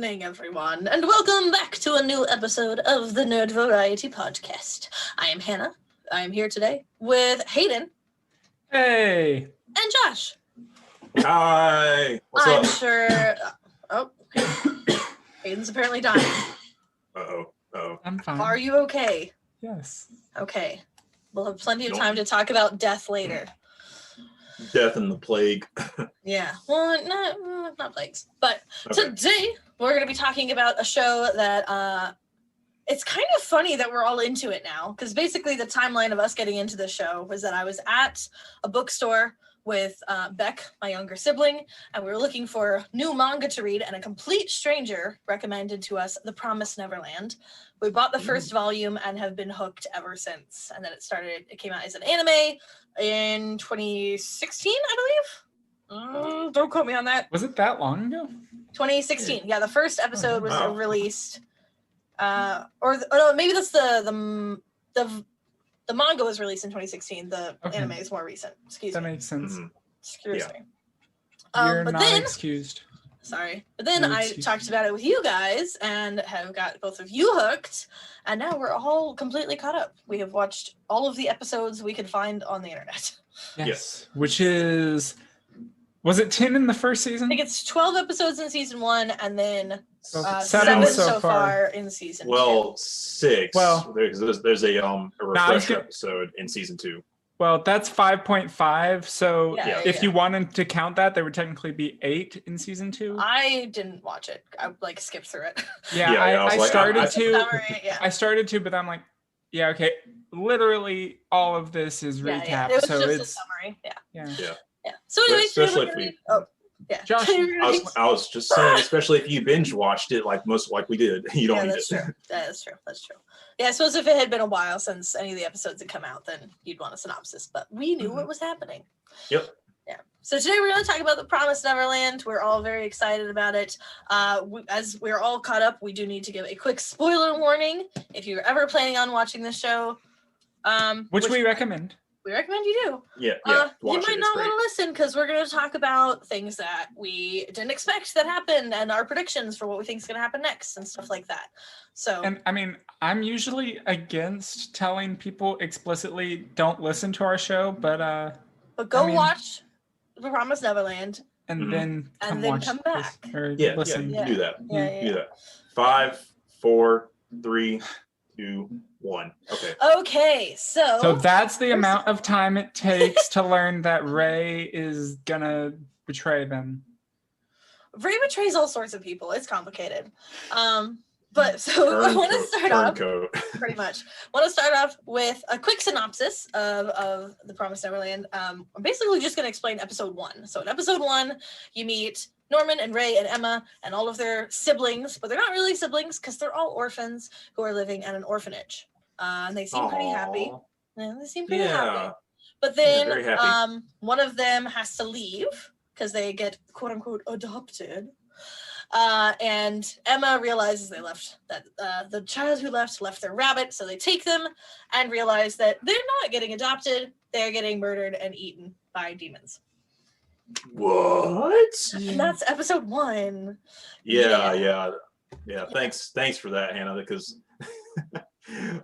evening, everyone, and welcome back to a new episode of the Nerd Variety Podcast. I am Hannah. I am here today with Hayden. Hey. And Josh. Hi. What's I'm up? sure... Oh, Hayden's apparently dying. Uh-oh. I'm fine. Are you okay? Yes. Okay. We'll have plenty of time to talk about death later. Death and the plague. Yeah. Well, not plagues. But Okay. today, we're going to be talking about a show that... It's kind of funny that we're all into it now, because basically the timeline of us getting into the show was that I was at a bookstore with Beck, my younger sibling, and we were looking for new manga to read, and a complete stranger recommended to us The Promised Neverland. We bought the first volume and have been hooked ever since. And then it came out as an anime in 2016, I believe. Don't quote me on that. Was it that long ago? 2016. Yeah, the first episode was released. Maybe that's the manga was released in 2016. The anime is more recent. Excuse me. That makes sense. Excuse me. You're but not then, excused. sorry. But then No I excuse. talked about it with you guys and have got both of you hooked, and now we're all completely caught up. We have watched all of the episodes we could find on the internet. Yes. Which is... Was it 10 in the first season? I think it's 12 episodes in season 1, and then Seven 7 so so far in season 2. Well, 6. Well- there's a refresher gonna- episode in season 2. Well, that's 5.5. So Yeah, if you wanted to count that, there would technically be 8 in season 2. I didn't watch it. I skipped through it. Yeah, Yeah, I was I like, started to. Summary, yeah. I started to, but I'm like, yeah, okay. Literally, all of this is recap. Yeah. It was so just it's a summary. Yeah. yeah. So anyway, Especially if yeah. Josh, I was just saying, especially if you binge watched it like we did, you don't need that's it. true. That's true. Yeah, I suppose if it had been a while since any of the episodes had come out, then you'd want a synopsis. But we knew what was happening. Yep. Yeah. So today we're going to talk about The Promised Neverland. We're all very excited about it. As we're all caught up, we do need to give a quick spoiler warning if you're ever planning on watching this show. which we recommend. We recommend you do. Yeah. You Watch might it. not It's great. want to listen because we're going to talk about things that we didn't expect that happened and our predictions for what we think is going to happen next and stuff like that. So, And I mean, I'm usually against telling people explicitly don't listen to our show, but go watch The Promised Neverland. and then And come then watch come this, back. or Yeah, listen. you do that. Yeah. Do that. 5, 4, 3, 2, 1. Okay. Okay, So that's the amount of time it takes to learn that Ray is gonna betray them. Ray betrays all sorts of people. It's complicated. But so I want to start off. Turncoat. Pretty much. Want to start off with a quick synopsis of The Promised Neverland. I'm basically just going to explain episode 1. So in episode 1, you meet Norman and Ray and Emma and all of their siblings, but they're not really siblings because they're all orphans who are living at an orphanage. And they seem pretty happy. Aw. Yeah, they seem pretty Yeah. happy. But then very happy. one of them has to leave because they get quote unquote adopted. And Emma realizes they left that the child who left their rabbit, so they take them and realize that they're not getting adopted, they're getting murdered and eaten by demons. What? And that's episode 1. Yeah. Thanks for that, Hannah, because I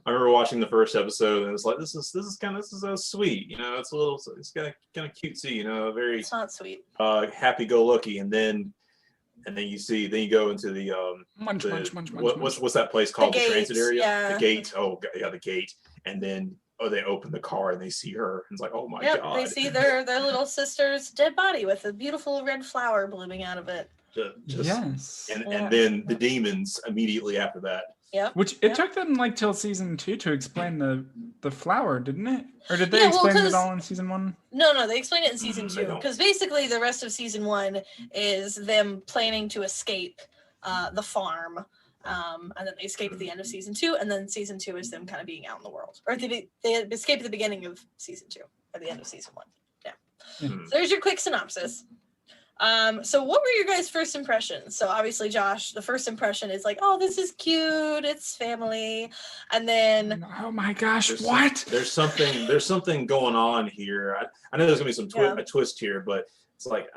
remember watching the first episode and it's like this is sweet, it's kind of cutesy, very It's not sweet. happy-go-lucky, and then you go into the Munch. what's that place called? The The transit gate, area. yeah. The gate. Oh yeah, the gate. And then they open the car and they see her and it's like, oh my god. They see their little sister's dead body with a beautiful red flower blooming out of it. Yes. And then the demons immediately after that. Yep. Which it took them like till season 2 to explain the flower, didn't it? Or did they Yeah, well, explain it all in season 1? No, they explain it in season They 2 don't. because basically the rest of season 1 is them planning to escape the farm, and then they escape at the end of season 2, and then season 2 is them kind of being out in the world, or they escape at the beginning of season 2 or the end of season 1. Yeah. Mhm. So there's your quick synopsis. So what were your guys' first impressions? So obviously, Josh, the first impression is like, oh, this is cute, it's family, and then Oh my gosh, There's what? There's something going on here. I know there's gonna be some a twist here, but it's like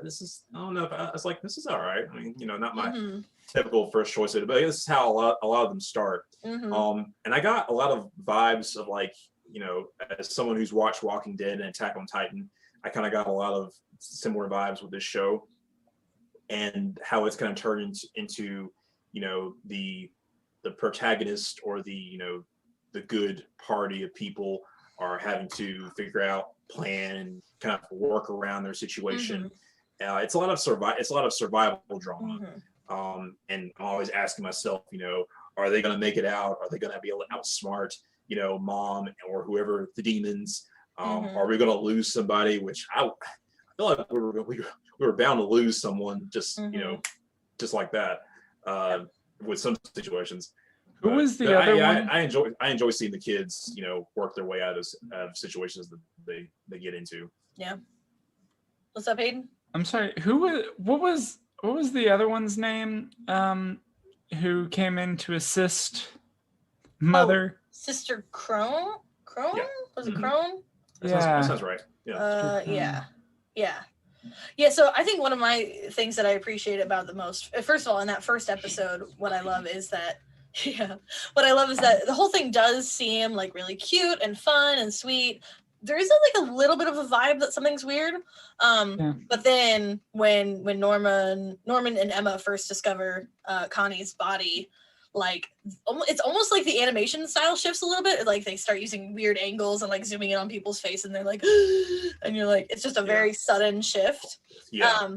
this is I don't know. It's like this is all right. I mean, not my Mhm. typical first choice, but this is how a lot of them start. Mm-hmm. And I got a lot of vibes of like, as someone who's watched Walking Dead and Attack on Titan, I kind of got a lot of similar vibes with this show, and how it's kind of turned into the protagonist, or the good party of people are having to figure out, plan, and kind of work around their situation. It's a lot of survival drama. And I'm always asking myself, are they going to make it out? Are they going to be able to outsmart, mom or whoever, the demons? Are we going to lose somebody? Which I feel like we were bound to lose someone, just just like that, with some situations. Who was the other one? I enjoy seeing the kids, work their way out of situations that they get into. Yeah. What's up, Hayden? I'm sorry. What was the other one's name? Who came in to assist Mother? Sister Crone? Yeah. Was it Crone? That sounds right. Yeah. Yeah, so I think one of my things that I appreciate about the most, first of all, in that first episode, what I love is that the whole thing does seem like really cute and fun and sweet. There is like a little bit of a vibe that something's weird. But then when Norman and Emma first discover Connie's body, like it's almost like the animation style shifts a little bit. Like they start using weird angles and like zooming in on people's face, and they're like, and you're like, it's just a very sudden shift. Yeah.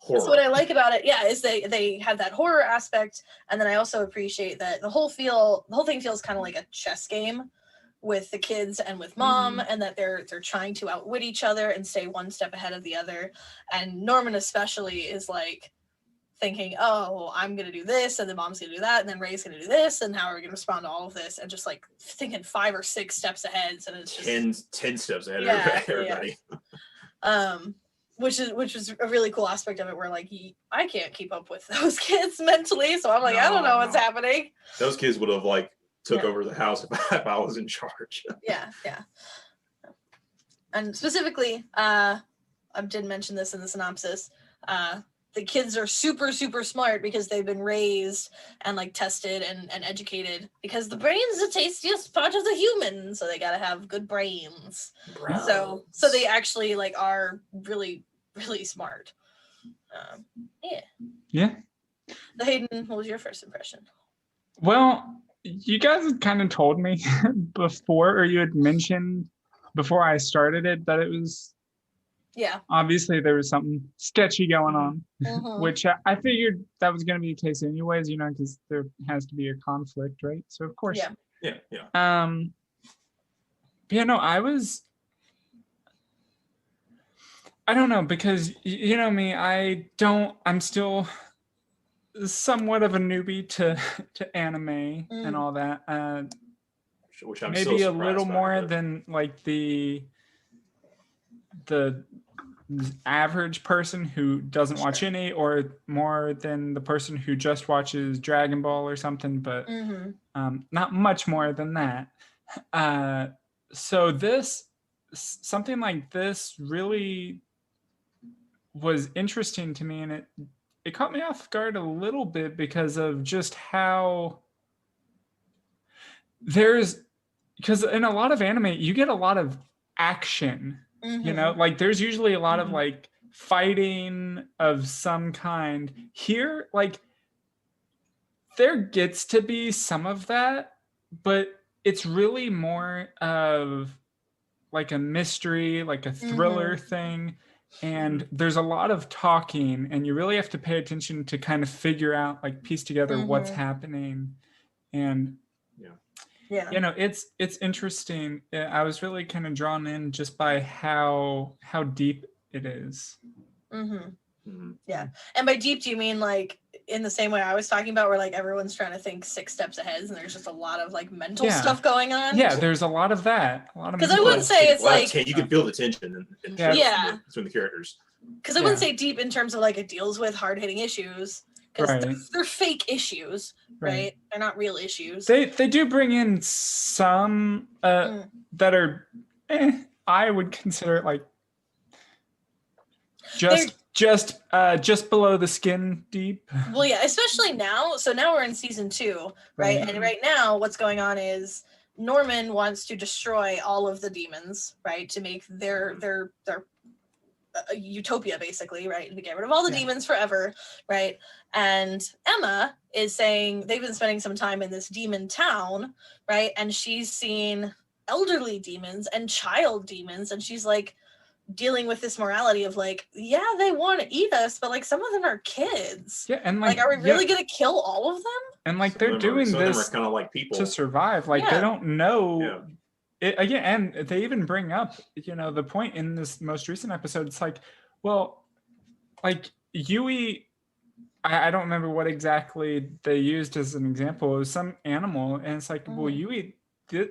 So what I like about it, is they have that horror aspect, and then I also appreciate that the whole thing feels kind of like a chess game with the kids and with mom, and that they're trying to outwit each other and stay one step ahead of the other. And Norman especially is like thinking, oh, I'm gonna do this, and then mom's gonna do that, and then Ray's gonna do this, and how are we gonna respond to all of this, and just like thinking 5 or 6 steps ahead. And it's just 10 steps ahead of everybody. Which is a really cool aspect of it, where like I can't keep up with those kids mentally, so I'm like, I don't know what's happening. Those kids would have like took over the house if I was in charge. Yeah. And specifically, I did mention this in the synopsis, the kids are super, super smart because they've been raised and like tested and educated, because the brain's the tastiest part of the human, so they gotta have good brains. So they actually like are really, really smart. Yeah. So Hayden, what was your first impression? Well, you guys had kind of told me before, or you had mentioned before I started it, that it was, obviously there was something sketchy going on, which I figured that was going to be the case anyways, because there has to be a conflict, right? So of course. Yeah. I don't know, because you know me, I'm still somewhat of a newbie to anime and all that. Which I'm maybe so a little more but... than like the average person who doesn't watch any, or more than the person who just watches Dragon Ball or something, but not much more than that. So something like this really was interesting to me, and it caught me off guard a little bit because of just how because in a lot of anime you get a lot of action. Like there's usually a lot of like fighting of some kind. Here, like there gets to be some of that, but it's really more of like a mystery, like a thriller thing. And there's a lot of talking, and you really have to pay attention to kind of figure out, like piece together what's happening. And it's interesting. I was really kind of drawn in just by how deep it is. Yeah. And by deep, do you mean like in the same way I was talking about, where like everyone's trying to think 6 steps ahetd, and there's just a lot of like mental stuff going on? Yeah, there's a lot of that. Because I wouldn't say it's like you can feel the tension between the characters. Because I wouldn't say deep in terms of like it deals with hard-hitting issues, because they're fake issues, right? They're not real issues. They do bring in some that are I would consider it like just just below the skin deep. Well, yeah, especially now. So now we're in season 2, right? And right now, what's going on is Norman wants to destroy all of the demons, right, to make their utopia, basically, right, and to get rid of all the demons forever, right? And Emma is saying they've been spending some time in this demon town, right? And she's seen elderly demons and child demons, and she's like dealing with this morality of like, yeah, they want to eat us, but like some of them are kids. Yeah, and like are we really gonna kill all of them? And like they're doing this kind of like people to survive. Like they don't know it again. And they even bring up, the point in this most recent episode. It's like, well, like Yui, I don't remember what exactly they used as an example. It was some animal, and it's like, well, you eat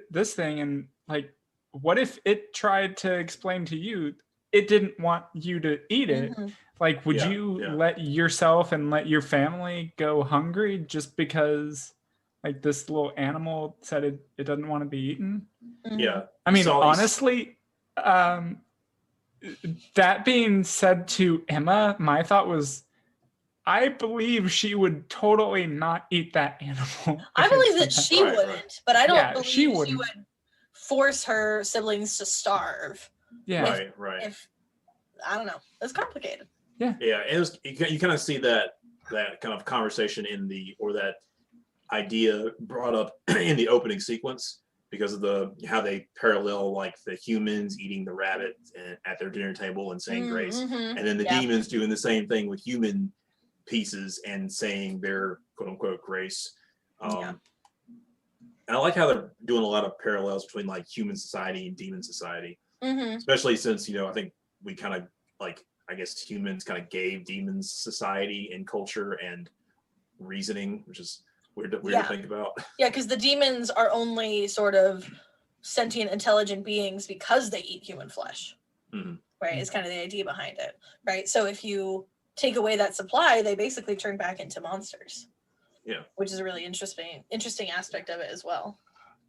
this thing, and like, what if it tried to explain to you it didn't want you to eat it? Like, would you let yourself and let your family go hungry just because like this little animal said it doesn't want to be eaten? Yeah. I mean, honestly, that being said to Emma, my thought was, I believe she would totally not eat that animal. I believe that she wouldn't, but I don't believe she would force her siblings to starve. Yeah. Right. If I don't know, it's complicated. Yeah. It was. You kind of see that kind of conversation or that idea brought up in the opening sequence because of how they parallel like the humans eating the rabbit at their dinner table and saying grace, and then the demons doing the same thing with human pieces and saying their quote unquote grace. And I like how they're doing a lot of parallels between like human society and demon society, especially since I think we kind of like, I guess humans kind of gave demons society and culture and reasoning, which is weird to think about. Yeah, because the demons are only sort of sentient, intelligent beings because they eat human flesh, right? Is kind of the idea behind it, right? So if you take away that supply, they basically turn back into monsters. Yeah, which is a really interesting aspect of it as well.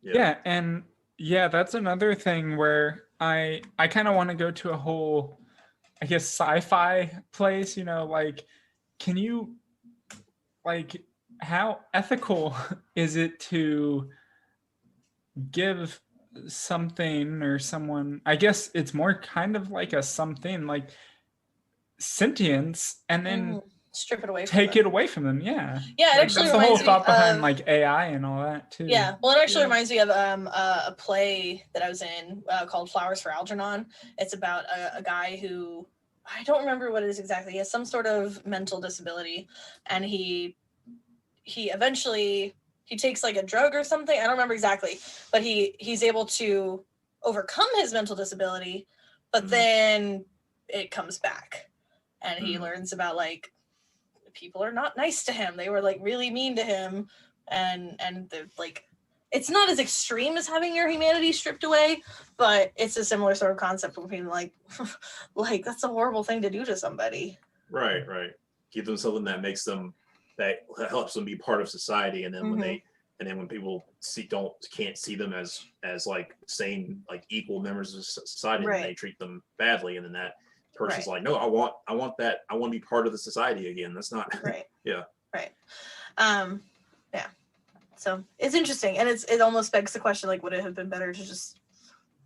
Yeah, and that's another thing where I kind of want to go to a whole, I guess, sci-fi place. Like, can you, like, how ethical is it to give something or someone? I guess it's more kind of like a something like sentience, and then strip it away, take it away from them. Yeah, it actually that's the whole thought behind like AI and all that too. Yeah, well, it actually reminds me of a play that I was in called Flowers for Algernon. It's about a guy who, I don't remember what it is exactly. He has some sort of mental disability, and he eventually takes like a drug or something. I don't remember exactly, but he's able to overcome his mental disability, but then it comes back, and he learns about like people are not nice to him. They were like really mean to him, and like, it's not as extreme as having your humanity stripped away, but it's a similar sort of concept of being like, like that's a horrible thing to do to somebody. Right. Give them something that helps them be part of society, and then when people can't see them as like same, like equal members of society, and they treat them badly, and then that person's like, no, I want that. I want to be part of the society again. That's not right. Yeah. Right. So it's interesting, and it almost begs the question, like, would it have been better to just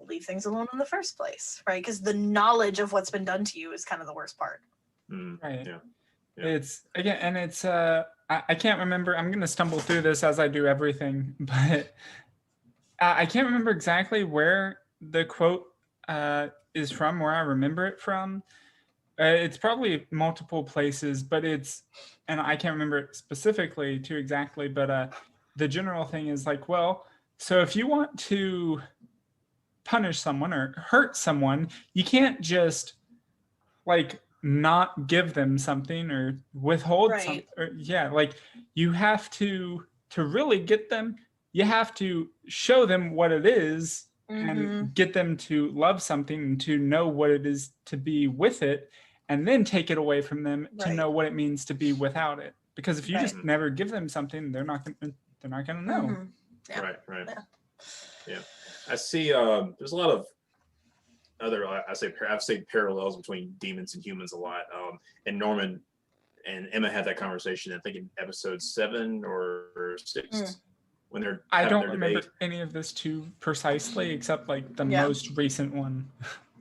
leave things alone in the first place, right? Because the knowledge of what's been done to you is kind of the worst part. Right. Yeah. It's again, and it's I can't remember. I'm gonna stumble through this as I do everything, but I can't remember exactly where the quote is from, where I remember it from. It's probably multiple places, but and I can't remember it specifically too exactly, but the general thing is like, well, so if you want to punish someone or hurt someone, you can't just like not give them something or withhold something. Like you have to really get them, you have to show them what it is and get them to love something and to know what it is to be with it, and then take it away from them to know what it means to be without it. Because if you just never give them something, they're not gonna know. Right. Yeah. I see there's a lot of I've seen parallels between demons and humans a lot. And Norman and Emma had that conversation, I think in episode 7 or 6, when they're I having don't their remember debate. any of this too precisely, except like the Yeah. most recent one.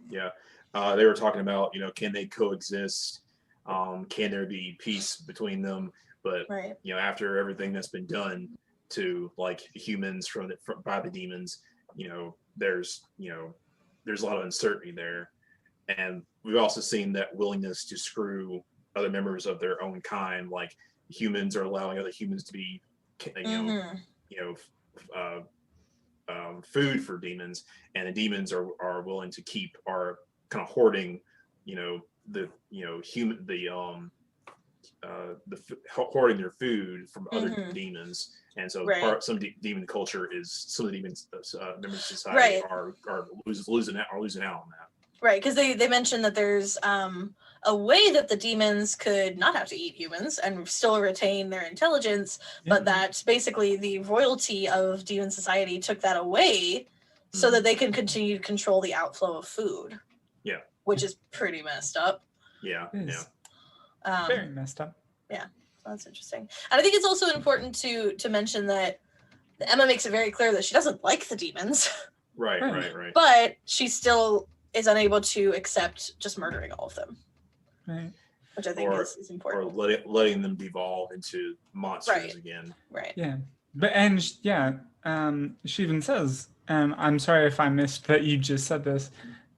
Yeah, they were talking about, you know, can they coexist? Can there be peace between them? But Right. you know, after everything that's been done to like humans by the demons, you know, there's a lot of uncertainty there, and we've also seen that willingness to screw other members of their own kind, like humans are allowing other humans to be, food for demons, and the demons are willing to keep are kind of hoarding, hoarding their food from other demons, and so Right. some demon culture is some of the demons members of society Right. are losing out on that. Right, because they mentioned that there's a way that the demons could not have to eat humans and still retain their intelligence, but that basically the royalty of demon society took that away so that they can continue to control the outflow of food. Yeah. Which is pretty messed up. Yeah. Very messed up. Yeah, that's interesting. And I think it's also important to mention that Emma makes it very clear that she doesn't like the demons. Right. But she still is unable to accept just murdering all of them. Right. Which I think is important. Or letting them devolve into monsters again. Right. Yeah. But she even says, I'm sorry if I missed that you just said this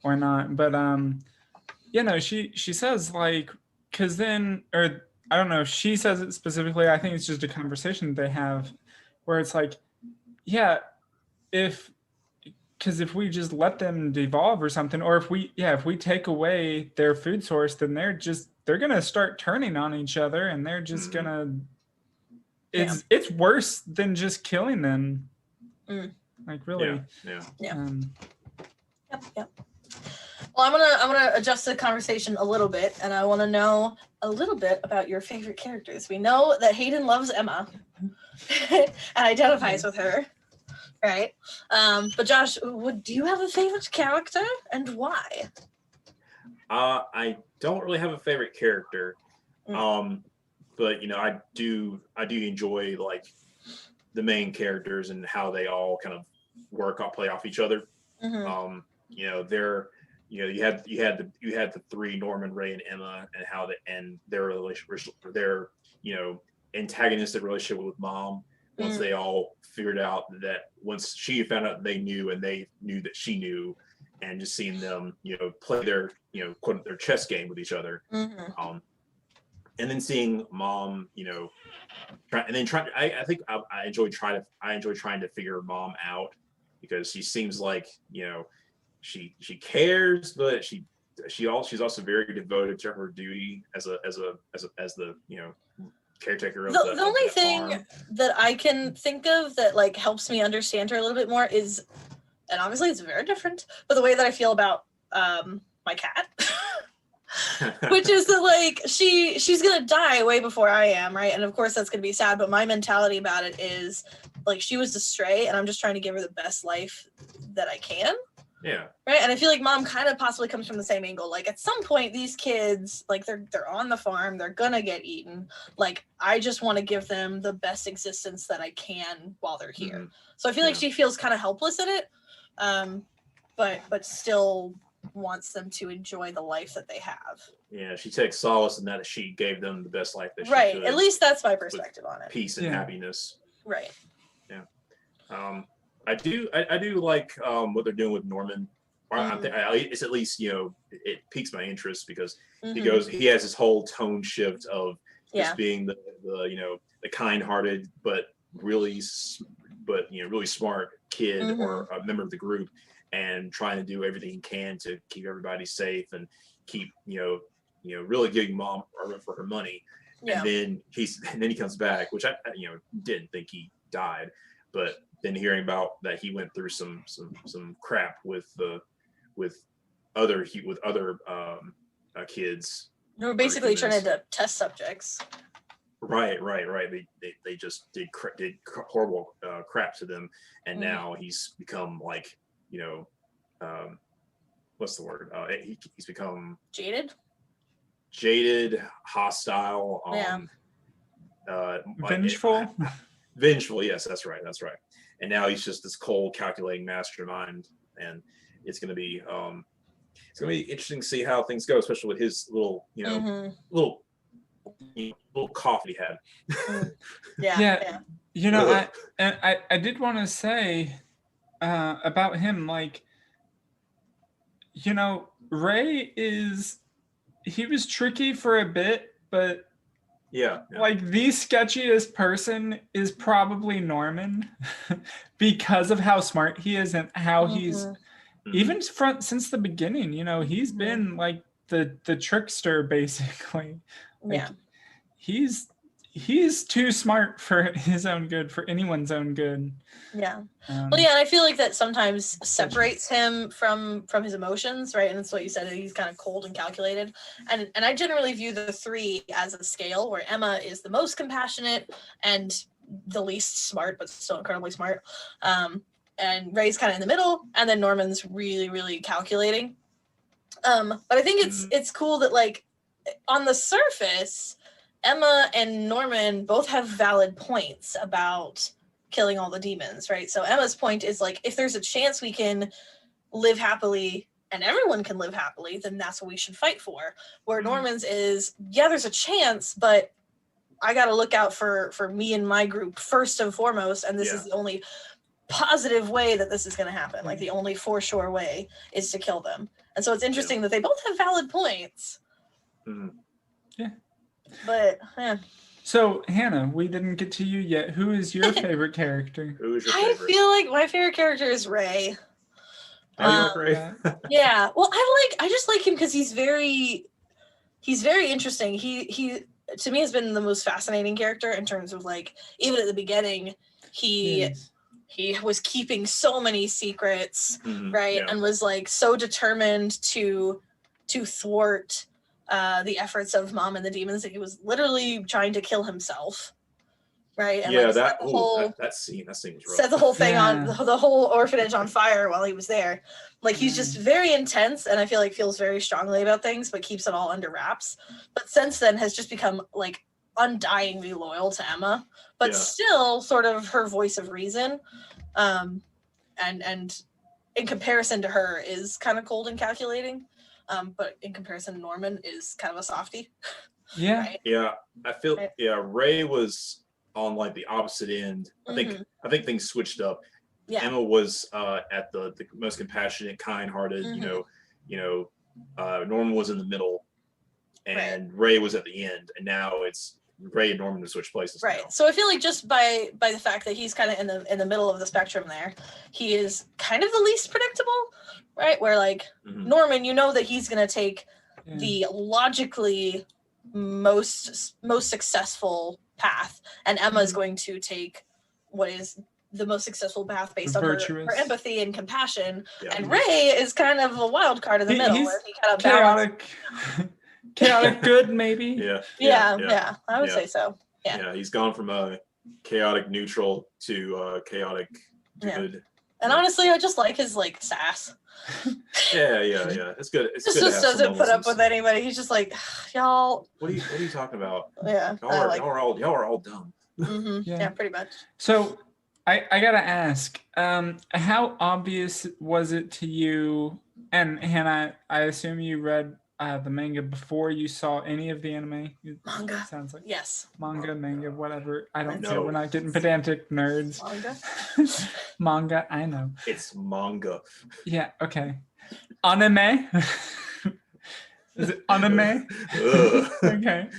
or not, but she says, like, because then, or I don't know if she says it specifically, I think it's just a conversation they have where it's like, because if we just let them devolve or something, or if we take away their food source, then they're gonna start turning on each other, and they're just gonna. It's worse than just killing them. Like really. Yeah. Yep. Well, I'm gonna adjust the conversation a little bit, and I want to know a little bit about your favorite characters. We know that Hayden loves Emma and identifies with her. Right. But Josh, do you have a favorite character, and why? I don't really have a favorite character. But I do enjoy like the main characters and how they all kind of play off each other. You had the three, Norman, Ray, and Emma, and their relationship, their antagonistic relationship with Mom. Once they all figured out that, once she found out they knew and they knew that she knew, and just seeing them, play their, quote, their chess game with each other. And then seeing Mom, I think I enjoy trying to figure Mom out, because she seems like, she cares, but she's also very devoted to her duty as the caretaker of the only thing farm. that I can think of that like helps me understand her a little bit more is, and obviously it's very different, but the way that I feel about my cat. Which is that like she's gonna die way before I am, right? And of course that's gonna be sad, but my mentality about it is like, she was a stray and I'm just trying to give her the best life that I can. Yeah. Right. And I feel like Mom kind of possibly comes from the same angle. Like, at some point, these kids, like, they're on the farm, they're gonna get eaten. Like, I just want to give them the best existence that I can while they're here. So I feel like she feels kind of helpless in it, but still wants them to enjoy the life that they have. Yeah, she takes solace in that she gave them the best life that she right. could. At least that's my perspective on it. Peace and happiness. Right. Yeah. I do like what they're doing with Norman. It's at least, it piques my interest, because he has this whole tone shift of just being the kind-hearted but really smart kid or a member of the group, and trying to do everything he can to keep everybody safe and keep really giving Mom for her money. And then he comes back, which I didn't think he died, but then hearing about that he went through some crap with other kids. They were basically trying to test subjects. Right. They just did horrible crap to them, and now he's become like what's the word? He's become Jaded, hostile, vengeful. Vengeful, yes, that's right. And now he's just this cold, calculating mastermind, and it's gonna be interesting to see how things go, especially with his little little cough he had. Yeah. You know, I did want to say about him, like, you know, Ray he was tricky for a bit, but like the sketchiest person is probably Norman because of how smart he is and how he's even since the beginning, you know, he's been like the trickster basically. Like, he's too smart for his own good, for anyone's own good. Yeah. Well, yeah, and I feel like that sometimes separates him from his emotions, right? And that's what you said, he's kind of cold and calculated. And I generally view the three as a scale where Emma is the most compassionate and the least smart, but still incredibly smart. And Ray's kind of in the middle, and then Norman's really, really calculating. But I think it's cool that, like, on the surface, Emma and Norman both have valid points about killing all the demons, right? So Emma's point is, like, if there's a chance we can live happily and everyone can live happily, then that's what we should fight for. Where Norman's is, yeah, there's a chance, but I got to look out for me and my group first and foremost, and this is the only positive way that this is going to happen. Like, the only for sure way is to kill them. And so it's interesting that they both have valid points. Yeah. But, So, Hannah, we didn't get to you yet. Who is your favorite character? Who is your favorite? I feel like my favorite character is Ray. Ray? Yeah. Well, I just like him because he's very interesting. He to me has been the most fascinating character in terms of, like, even at the beginning, he was keeping so many secrets, right? Yeah. And was, like, so determined to thwart the efforts of Mom and the demons that he was literally trying to kill himself, right? And that scene was rough. Set the whole thing on the whole orphanage on fire while he was there. Like, he's just very intense, and I feel like feels very strongly about things, but keeps it all under wraps. But since then has just become, like, undyingly loyal to Emma, but still sort of her voice of reason. And in comparison to her is kind of cold and calculating. But in comparison, Norman is kind of a softie. Yeah. Right? Yeah. I feel Ray was on, like, the opposite end. I think things switched up. Yeah. Emma was at the most compassionate, kind-hearted, Norman was in the middle, and Ray was at the end, and now it's Ray and Norman to switch places. Right. Now. So I feel like just by the fact that he's kind of in the middle of the spectrum there, he is kind of the least predictable, right? Where, like, Norman, you know that he's going to take the logically most successful path, and Emma's going to take what is the most successful path based on her empathy and compassion. Yeah. And Ray is kind of a wild card in the middle, where he kind of chaotic good, maybe. Yeah. I would say so. Yeah, he's gone from a chaotic neutral to chaotic good. And honestly, I just like his, like, sass. Yeah. It's good. It's just good doesn't put up with anybody. He's just like, y'all. What are you talking about? Yeah. Y'all are all dumb. Yeah, pretty much. So I gotta ask, how obvious was it to you? And Hannah, I assume you read the manga before you saw any of the anime. Manga. Sounds like yes. Manga, whatever. I don't know. We're not getting pedantic nerds. Manga, I know. It's manga. Yeah. Okay. Anime. Is it anime? Okay.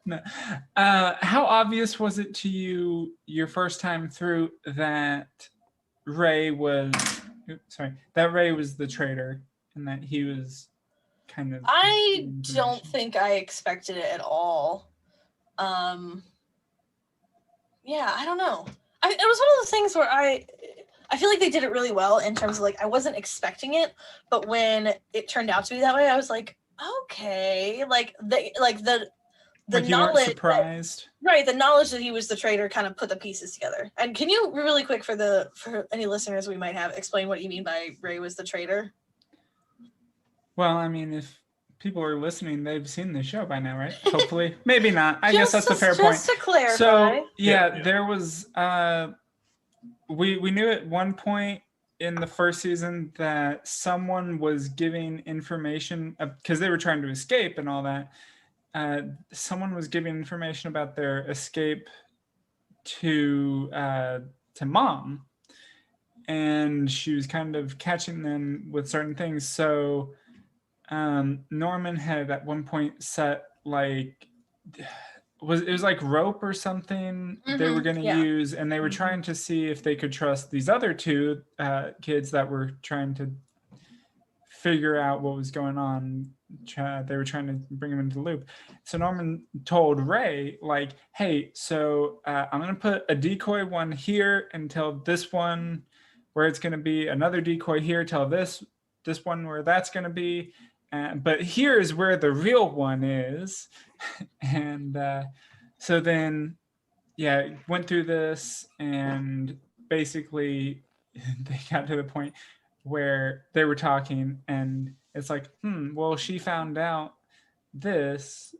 No. How obvious was it to you your first time through that Ray was the traitor? And that he was kind of... I don't think I expected it at all. Yeah, I don't know. It was one of those things where I feel like they did it really well in terms of, like, I wasn't expecting it, but when it turned out to be that way, I was like, okay. Like, the the like you weren't knowledge surprised. the knowledge that he was the traitor kind of put the pieces together. And can you really quick for any listeners we might have explain what you mean by Ray was the traitor? Well, I mean, if people are listening, they've seen the show by now, right? Hopefully. Maybe not. I guess that's the fair point. Just to clarify. So, there was, we knew at one point in the first season that someone was giving information, because they were trying to escape and all that. Someone was giving information about their escape to Mom. And she was kind of catching them with certain things. So Norman had at one point set like it was like rope or something they were going to use, and they were trying to see if they could trust these other two kids that were trying to figure out what was going on. They were trying to bring him into the loop. So Norman told Ray, like, hey, so I'm going to put a decoy one here and tell this one where it's going to be, another decoy here, tell this one where that's going to be. But here's where the real one is. And so then, went through this, and basically they got to the point where they were talking, and it's like, well, she found out this,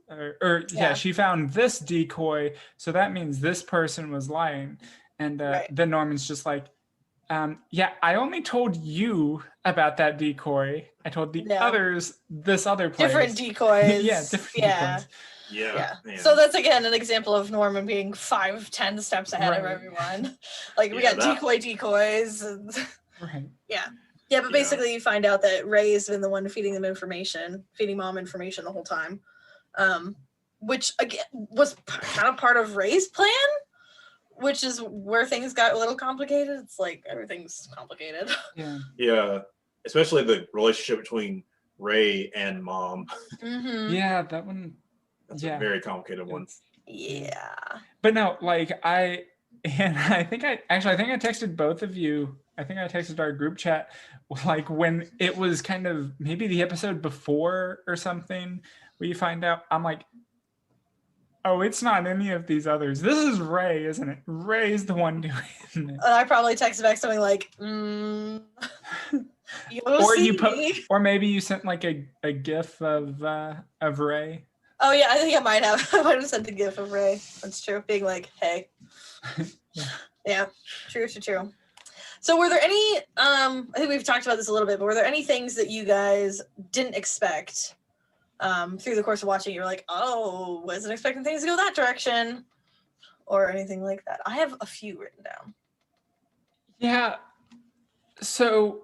she found this decoy, so that means this person was lying. And then Norman's just like, I only told you about that decoy. I told the others this other place. Different decoys. Different decoys. Yeah. So that's again an example of Norman being 5-10 steps ahead of everyone. Like we got decoys. And right. But basically you find out that Ray's been the one feeding Mom information the whole time. Which again was kind of part of Ray's plan, which is where things got a little complicated. It's like everything's complicated. Yeah. Especially the relationship between Ray and Mom. Yeah, that one. That's a very complicated one. Yeah. But no, like I think I texted both of you. I think I texted our group chat, like when it was kind of maybe the episode before or something, where you find out, I'm like, oh, it's not any of these others. This is Ray, isn't it? Ray's the one doing it. And I probably texted back something like, or maybe you sent like a GIF of Ray. Oh yeah, I think I might have. I might have sent the GIF of Ray. That's true. Being like, hey. Yeah. True. So were there any, I think we've talked about this a little bit, but were there any things that you guys didn't expect through the course of watching? You were like, oh, wasn't expecting things to go that direction, or anything like that? I have a few written down. Yeah. So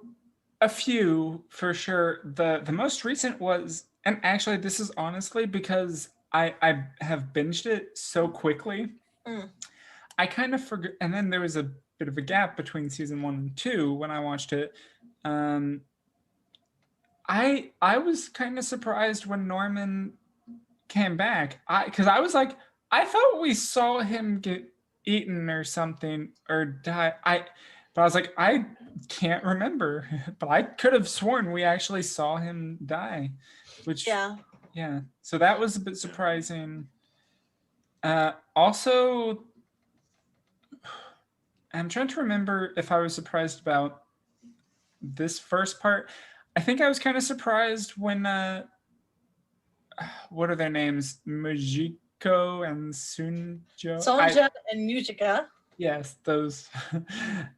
a few for sure. The most recent was, and actually this is honestly because I have binged it so quickly. I kind of forgot, and then there was a bit of a gap between season 1 and 2 when I watched it. I was kind of surprised when Norman came back, because I was like, I thought we saw him get eaten or something or die. But I was like, I can't remember, but I could have sworn we actually saw him die, which so that was a bit surprising. Also, I'm trying to remember if I was surprised about this first part. I think I was kind of surprised when what are their names? Mujiko and Sunjo. Sonja and Mujika. Yes, those.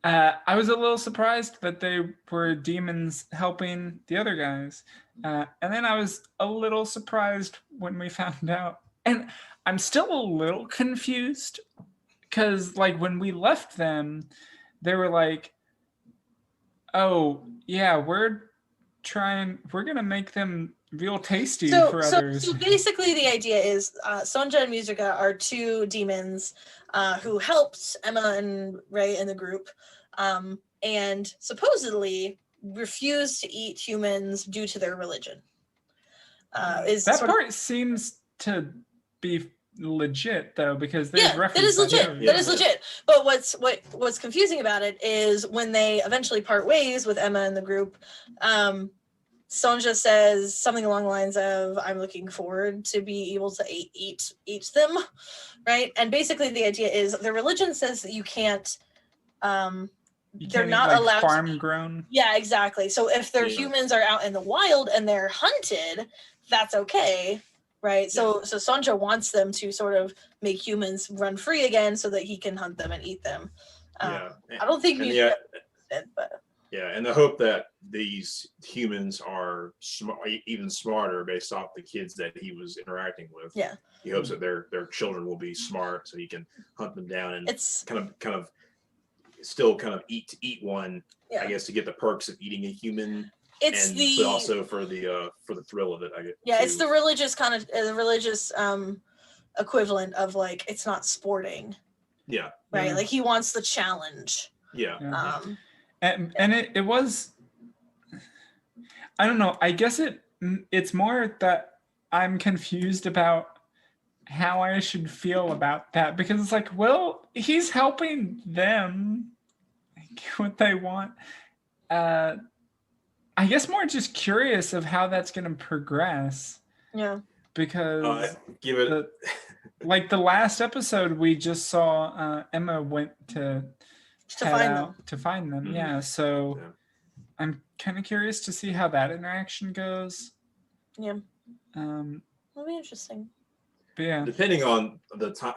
I was a little surprised that they were demons helping the other guys. And then I was a little surprised when we found out. And I'm still a little confused because, like, when we left them, they were like, oh, yeah, we're going to make them real tasty for others. So basically the idea is Sonja and Mujika are two demons who helped Emma and Ray in the group and supposedly refused to eat humans due to their religion. That part seems to be legit though, because there's reference. That is legit. But what's confusing about it is when they eventually part ways with Emma and the group, Sonja says something along the lines of, I'm looking forward to be able to eat them, right? And basically the idea is the religion says that you can't, they're not eat, allowed farm to grown. Yeah, exactly. So if their humans are out in the wild and they're hunted, that's okay, right? So Sonja wants them to sort of make humans run free again so that he can hunt them and eat them. I don't think he did, but and the hope that these humans are even smarter based off the kids that he was interacting with. Yeah, he hopes that their children will be smart so he can hunt them down and it's kind of still kind of eat one, I guess, to get the perks of eating a human. But also for the thrill of it, I guess. Yeah, it's the religious equivalent of like, it's not sporting. Yeah. Right. Yeah. Like he wants the challenge. Yeah. And it was, I don't know. I guess it's more that I'm confused about how I should feel about that, because it's like, well, he's helping them get what they want. I guess more just curious of how that's going to progress. Yeah. Because like the last episode we just saw, Emma went to find them. Yeah. So I'm kind of curious to see how that interaction goes. Yeah. It'll be interesting. But yeah. Depending on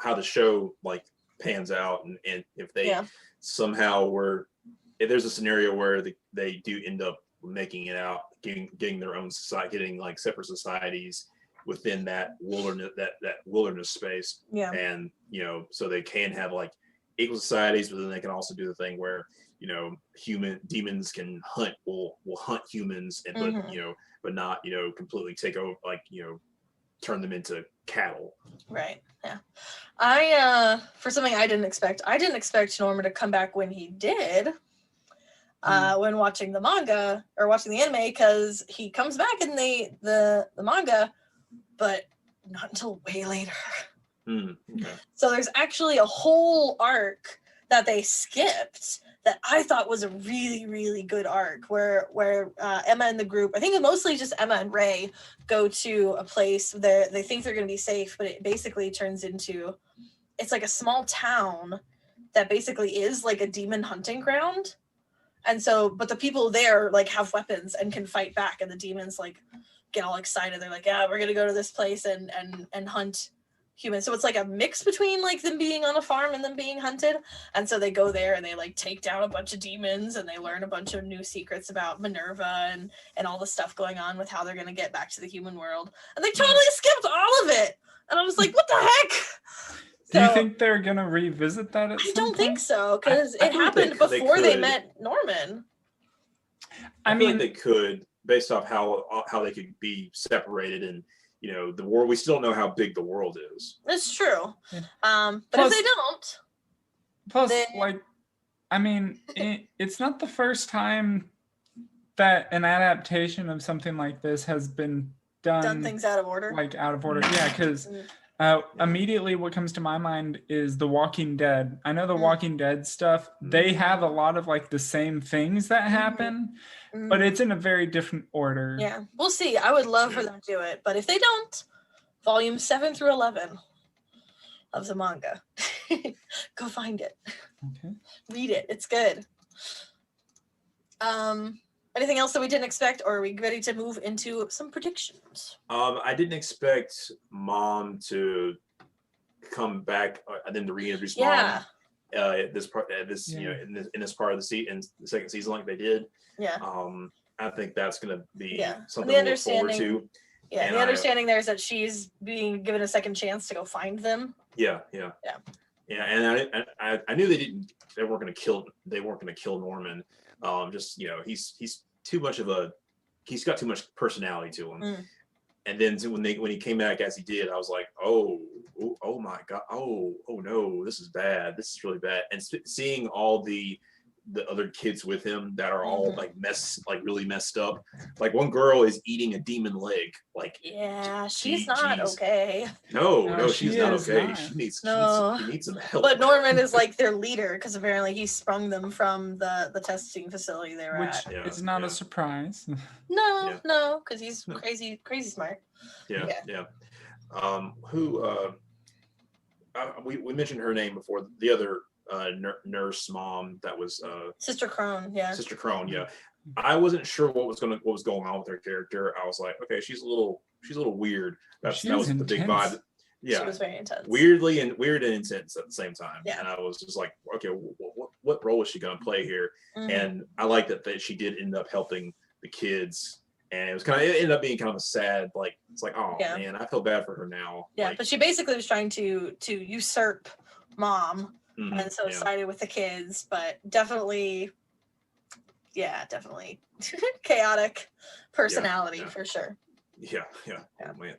how the show like pans out, and if they somehow if there's a scenario where they do end up making it out, getting their own society, getting like separate societies within that wilderness space. Yeah. And so they can have like equal societies, but then they can also do the thing where human demons will hunt humans, and but not completely take over, like turn them into cattle. Right. Yeah. I for something I didn't expect Norman to come back when he did. When watching the manga or watching the anime, because he comes back in the manga, but not until way later. Okay. So there's actually a whole arc that they skipped that I thought was a really, really good arc, where Emma and the group, I think it's mostly just Emma and Ray, go to a place there. They think they're going to be safe, but it basically turns into, it's like a small town that basically is like a demon hunting ground. And so, but the people there like have weapons and can fight back, and the demons like get all excited. They're like, yeah, we're gonna go to this place and hunt humans. So it's like a mix between like them being on a farm and them being hunted. And so they go there and they like take down a bunch of demons, and they learn a bunch of new secrets about Minerva and all the stuff going on with how they're gonna get back to the human world. And they totally skipped all of it. And I was like, what the heck? Do you think they're gonna revisit that at some point? I don't think so, because it happened before they met Norman. I mean, they could, based off how they could be separated, and the world. We still don't know how big the world is. It's true. Yeah. But plus, if they don't, like, I mean, it's not the first time that an adaptation of something like this has been done things out of order. Like out of order, yeah, because. Immediately what comes to my mind is The Walking Dead. I know The Walking Dead stuff, they have a lot of like the same things that happen, but it's in a very different order. Yeah, we'll see. I would love for them to do it, but if they don't, volumes 7 through 11 of the manga. Go find it. Okay. Read it. It's good. Anything else that we didn't expect, or are we ready to move into some predictions? I didn't expect Mom to come back and then to reintroduce Mom. This part, in this part of the second season, like they did. Yeah. I think that's going to be something to look forward to. Yeah, and the understanding there is that she's being given a second chance to go find them. Yeah. And I knew they weren't going to kill Norman. Just he's too much of he's got too much personality to him. And then when he came back as he did, I was like, oh my god, oh no, this is bad, this is really bad. And seeing all the the other kids with him that are all like really messed up. Like one girl is eating a demon leg. Like yeah, she's not okay. No, she's not okay. No. She needs some help. But Norman is like their leader because apparently he sprung them from the testing facility they were at. Which is not a surprise. No, because he's crazy smart. Yeah. We mentioned her name before. The other nurse mom that was Sister Crone. Yeah. Sister Crone. Yeah. I wasn't sure what was going on with her character. I was like, okay, she's a little weird. That was the big vibe. Yeah, she was very intense. Weird and intense at the same time. Yeah. And I was just like, okay, what role is she going to play here? And I like that she did end up helping the kids. And it ended up being kind of a sad, like, it's like, oh man, I feel bad for her now. Yeah, but she basically was trying to usurp mom, and so sided with the kids. But definitely chaotic personality for sure. Yeah. Oh, man.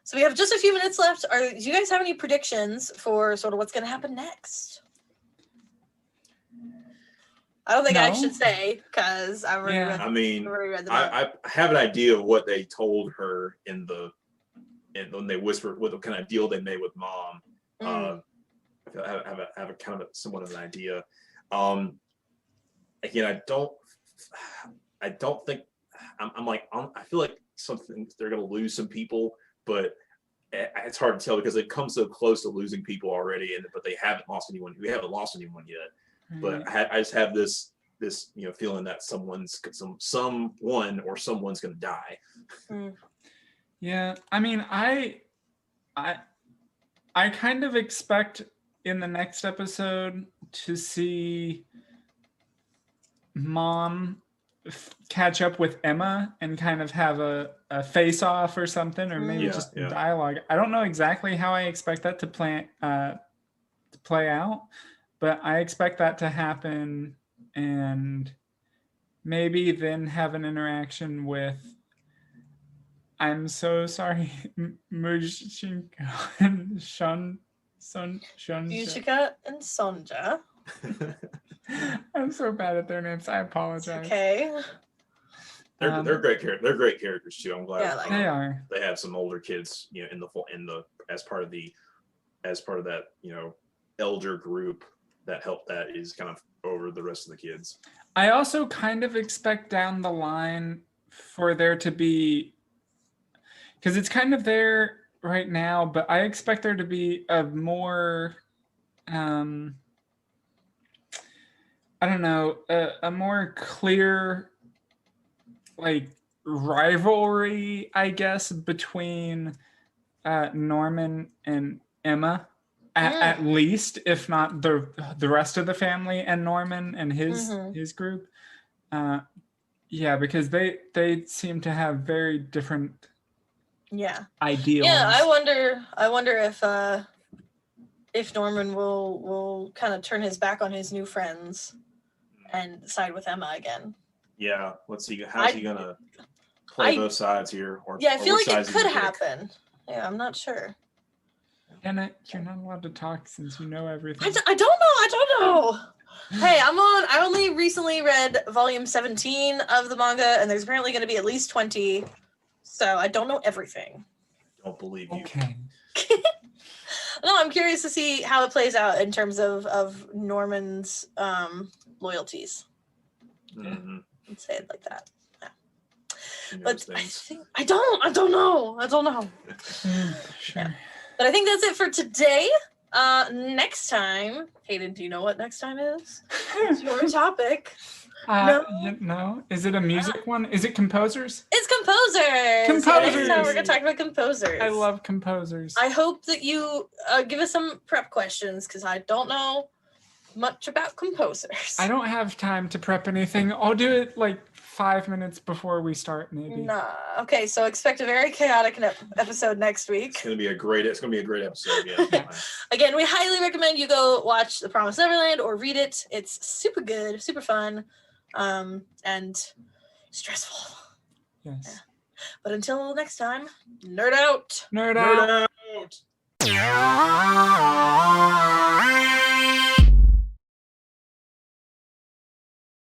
So we have just a few minutes left. Do you guys have any predictions for sort of what's going to happen next? I don't think I should say because I've already read. I mean, read the book. I have an idea of what they told her when they whispered what kind of deal they made with mom. I have a kind of somewhat of an idea. Again, I don't think I feel like they're going to lose some people, but it's hard to tell because they've come so close to losing people already, but they haven't lost anyone. We haven't lost anyone yet. But I just have this feeling that someone or someone's going to die. Yeah, I mean, I kind of expect in the next episode to see mom catch up with Emma and kind of have a face off or something, or maybe just dialogue. I don't know exactly how I expect that to play out. But I expect that to happen and maybe then have an interaction with, I'm so sorry, Mujinko and Yuchika and Sonja. I'm so bad at their names. I apologize. Okay. They're great characters. They're great characters too. I'm glad they are. They have some older kids, as part of that, elder group that is kind of over the rest of the kids. I also kind of expect down the line for there to be, because it's kind of there right now, but I expect there to be a more, I don't know, a more clear, like, rivalry, I guess, between Norman and Emma. At least, if not the rest of the family and Norman and his group, because they seem to have very different ideals. Yeah, I wonder if Norman will kind of turn his back on his new friends and side with Emma again. Yeah, let's see. How's he gonna play both sides here? I feel like it could happen. Yeah, I'm not sure. Anna, you're not allowed to talk since you know everything. I don't know. Hey, I only recently read volume 17 of the manga, and there's apparently going to be at least 20, so I don't know everything. Don't believe you. Okay. No, I'm curious to see how it plays out in terms of Norman's loyalties. Let's say it like that. Yeah. But I don't know. Sure. Yeah. But I think that's it for today. Next time, Hayden, do you know what next time is? It's your topic. No. Is it a music one? Is it composers? It's composers. Next time we're going to talk about composers. I love composers. I hope that you give us some prep questions because I don't know much about composers. I don't have time to prep anything. I'll do it like 5 minutes before we start, maybe. Nah. Okay, so expect a very chaotic episode next week. It's gonna be a great episode. Yeah. Again, we highly recommend you go watch The Promised Neverland or read it. It's super good, super fun, and stressful. Yes. Yeah. But until next time, nerd out. Nerd out. Nerd out.